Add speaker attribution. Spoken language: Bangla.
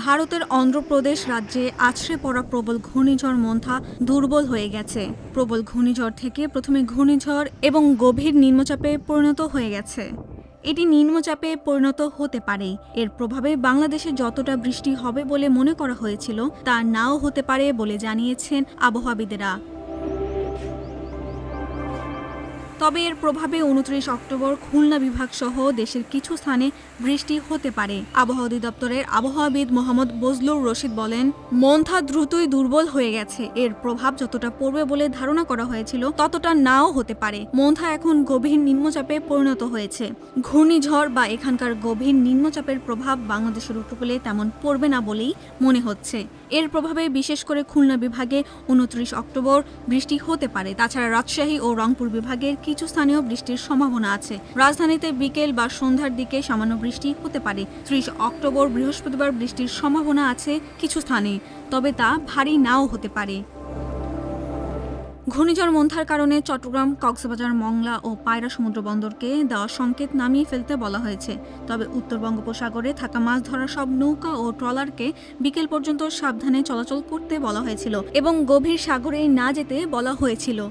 Speaker 1: ভারতের অন্ধ্রপ্রদেশ রাজ্যে আছড়ে পড়া প্রবল ঘূর্ণিঝড় মন্থা দুর্বল হয়ে গেছে। প্রবল ঘূর্ণিঝড় থেকে প্রথমে ঘূর্ণিঝড় এবং গভীর নিম্নচাপে পরিণত হয়ে গেছে। এটি নিম্নচাপে পরিণত হতে পারে। এর প্রভাবে বাংলাদেশে যতটা বৃষ্টি হবে বলে মনে করা হয়েছিল তা নাও হতে পারে বলে জানিয়েছেন আবহাওয়াবিদেরা। তবে এর প্রভাবে ২৯ অক্টোবর খুলনা বিভাগ সহ দেশের কিছু স্থানে বৃষ্টি হতে পারে। আবহাওয়া অধিদপ্তরের আবহাওয়াবিদ মোহাম্মদ বজলুর রশিদ বলেন, মন্থা দ্রুতই দুর্বল হয়ে গেছে। এর প্রভাব যতটা পড়বে বলে ধারণা করা হয়েছিল ততটা নাও হতে পারে। মন্থা এখন গভীর নিম্নচাপে পরিণত হয়েছে। ঘূর্ণিঝড় বা এখানকার গভীর নিম্নচাপের প্রভাব বাংলাদেশের উপকূলে তেমন পড়বে না বলেই মনে হচ্ছে। এর প্রভাবে বিশেষ করে খুলনা বিভাগে ২৯ অক্টোবর বৃষ্টি হতে পারে। তাছাড়া রাজশাহী ও রংপুর বিভাগের কিছু স্থানীয় বৃষ্টির সম্ভাবনা আছে। রাজধানীতে বিকেল বা সন্ধ্যার দিকে সামান্য বৃষ্টি হতে পারে। ৩০ অক্টোবর বৃহস্পতিবার বৃষ্টির সম্ভাবনা আছে কিছু স্থানে, তবে তা ভারী নাও হতে পারে। ঘূর্ণিঝড় মন্থার কারণে চট্টগ্রাম, কক্সবাজার, মংলা ও পায়রা সমুদ্র বন্দরকে দেওয়া সংকেত নামিয়ে ফেলতে বলা হয়েছে। তবে উত্তর বঙ্গোপসাগরে থাকা মাছ ধরা সব নৌকা ও ট্রলারকে বিকেল পর্যন্ত সাবধানে চলাচল করতে বলা হয়েছিল এবং গভীর সাগরে না যেতে বলা হয়েছিল।